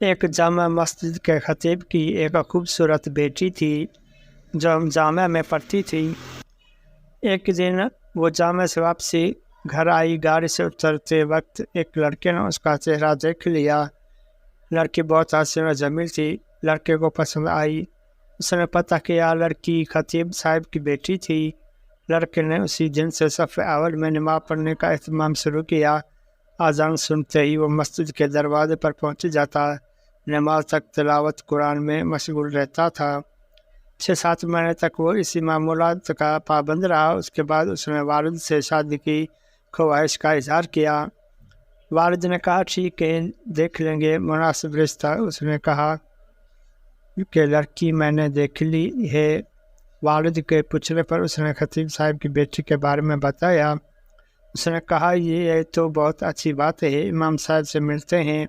ایک جامع مسجد کے خطیب کی ایک خوبصورت بیٹی تھی جو جامعہ میں پڑھتی تھی۔ ایک دن وہ جامعہ سے واپسی گھر آئی۔ گاڑی سے اترتے وقت ایک لڑکے نے اس کا چہرہ دیکھ لیا۔ لڑکی بہت حسین و جمیل تھی، لڑکے کو پسند آئی۔ اس نے پتہ کیا لڑکی خطیب صاحب کی بیٹی تھی۔ لڑکے نے اسی دن سے صف اول میں نماز پڑھنے کا اہتمام شروع کیا۔ اذان سنتے ہی وہ مسجد کے دروازے پر پہنچ جاتا، نماز تک تلاوت قرآن میں مشغول رہتا تھا۔ 6-7 مہینے تک وہ اسی معمولات کا پابند رہا۔ اس کے بعد اس نے والد سے شادی کی خواہش کا اظہار کیا۔ والد نے کہا ٹھیک ہے، دیکھ لیں گے مناسب رشتہ۔ اس نے کہا کہ لڑکی میں نے دیکھ لی ہے۔ والد کے پوچھنے پر اس نے خطیب صاحب کی بیٹی کے بارے میں بتایا۔ اس نے کہا یہ تو بہت اچھی بات ہے، امام صاحب سے ملتے ہیں۔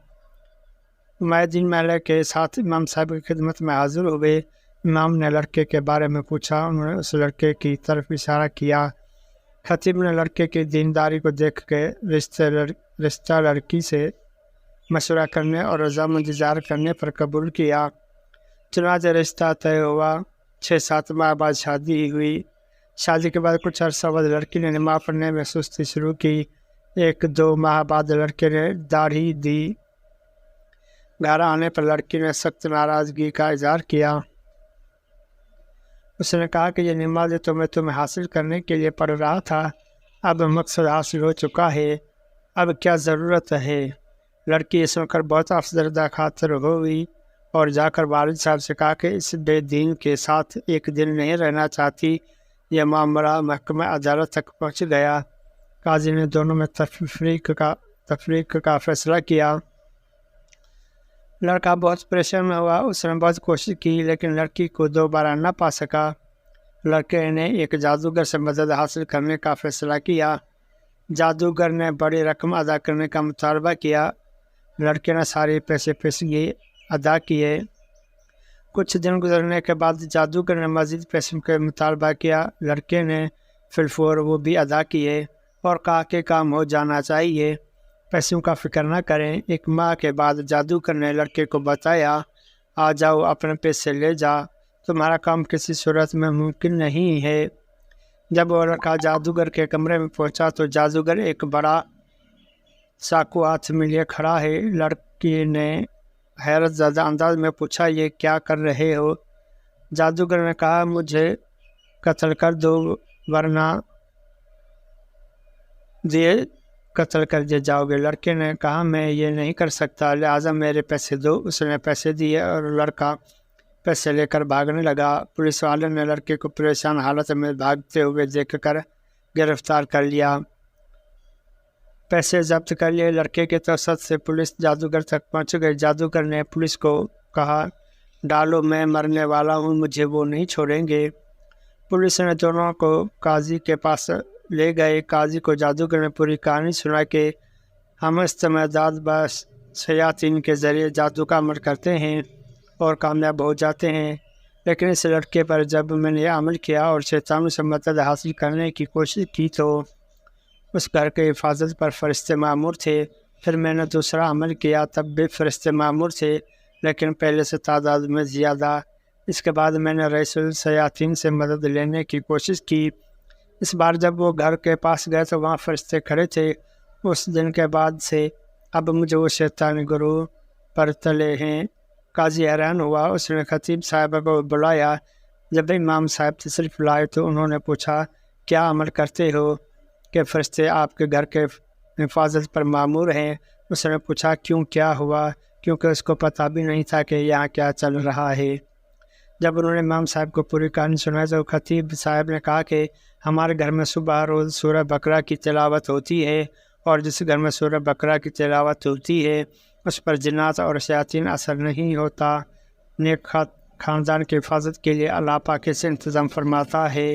معدین میلے کے ساتھ امام صاحب کی خدمت میں حاضر ہوئے۔ امام نے لڑکے کے بارے میں پوچھا، انہوں نے اس لڑکے کی طرف اشارہ کیا۔ خطیب نے لڑکے کی دینداری کو دیکھ کے رشتہ لڑکی سے مشورہ کرنے اور رضامندی ظاہر کرنے پر قبول کیا۔ چنانچہ رشتہ طے ہوا۔ 6-7 ماہ بعد شادی ہوئی۔ شادی کے بعد کچھ عرصہ بعد لڑکی نے نماز پڑھنے میں سستی شروع کی۔ 1-2 ماہ بعد لڑکے نے داڑھی دی۔ گھر آنے پر لڑکی نے سخت ناراضگی کا اظہار کیا۔ اس نے کہا کہ یہ نماز تو میں تمہیں حاصل کرنے کے لیے پڑھ رہا تھا، اب مقصد حاصل ہو چکا ہے، اب کیا ضرورت ہے؟ لڑکی یہ سن کر بہت افسردہ خاطر ہوئی اور جا کر والد صاحب سے کہا کہ اس بے دین کے ساتھ ایک دن نہیں رہنا چاہتی۔ یہ معاملہ محکمہ عدالت تک پہنچ گیا۔ قاضی نے دونوں میں تفریق کا فیصلہ کیا۔ لڑکا بہت پریشان ہوا، اس نے بہت کوشش کی لیکن لڑکی کو دوبارہ نہ پا سکا۔ لڑکے نے ایک جادوگر سے مدد حاصل کرنے کا فیصلہ کیا۔ جادوگر نے بڑی رقم ادا کرنے کا مطالبہ کیا۔ لڑکے نے سارے پیسے ادا کیے۔ کچھ دن گزرنے کے بعد جادوگر نے مزید پیسوں کا مطالبہ کیا۔ لڑکے نے فی الفور وہ بھی ادا کیے اور کہا کہ کام ہو جانا چاہیے، پیسوں کا فکر نہ کریں۔ 1 ماہ کے بعد جادوگر نے لڑکے کو بتایا آ جاؤ اپنے پیسے لے جا، تمہارا کام کسی صورت میں ممکن نہیں ہے۔ جب وہ لڑکا جادوگر کے کمرے میں پہنچا تو جادوگر ایک بڑا چاقو ہاتھ میں لیے کھڑا ہے۔ لڑکی نے حیرت زدہ انداز میں پوچھا یہ کیا کر رہے ہو؟ جادوگر نے کہا مجھے قتل کر دو ورنہ قتل کر دے جاؤ گے۔ لڑکے نے کہا میں یہ نہیں کر سکتا، لہٰذا میرے پیسے دو۔ اس نے پیسے دیے اور لڑکا پیسے لے کر بھاگنے لگا۔ پولیس والے نے لڑکے کو پریشان حالت میں بھاگتے ہوئے دیکھ کر گرفتار کر لیا، پیسے ضبط کر لیے۔ لڑکے کے توسط سے پولیس جادوگر تک پہنچ گئی۔ جادوگر نے پولیس کو کہا ڈالو، میں مرنے والا ہوں، مجھے وہ نہیں چھوڑیں گے۔ پولیس نے دونوں کو قاضی کے پاس لے گئے۔ قاضی کو جادوگر نے پوری کہانی سنا کہ ہم استمداد شیاطین کے ذریعے جادو کا عمل کرتے ہیں اور کامیاب ہو جاتے ہیں، لیکن اس لڑکے پر جب میں نے یہ عمل کیا اور شیطانوں سے مدد حاصل کرنے کی کوشش کی تو اس گھر کی حفاظت پر فرشتے مامور تھے۔ پھر میں نے دوسرا عمل کیا، تب بھی فرشتے مامور تھے لیکن پہلے سے تعداد میں زیادہ۔ اس کے بعد میں نے رئیس الشیاطین سے مدد لینے کی کوشش کی۔ اس بار جب وہ گھر کے پاس گئے تو وہاں فرشتے کھڑے تھے۔ اس دن کے بعد سے اب مجھے وہ شیطانی گروہ پر تلے ہیں۔ قاضی حیران ہوا، اس نے خطیب صاحب کو بلایا۔ جب امام صاحب تشریف لائے تو انہوں نے پوچھا کیا عمل کرتے ہو کہ فرشتے آپ کے گھر کے حفاظت پر مامور ہیں؟ اس نے پوچھا کیوں، کیا ہوا؟ کیونکہ اس کو پتہ بھی نہیں تھا کہ یہاں کیا چل رہا ہے۔ جب انہوں نے امام صاحب کو پوری کہانی سنائی تو خطیب صاحب نے کہا کہ ہمارے گھر میں صبح روز سورہ بقرہ کی تلاوت ہوتی ہے اور جس گھر میں سورہ بقرہ کی تلاوت ہوتی ہے اس پر جنات اور شیاطین اثر نہیں ہوتا۔ نیک خاندان کی حفاظت کے لیے اللہ پاک سے انتظام فرماتا ہے۔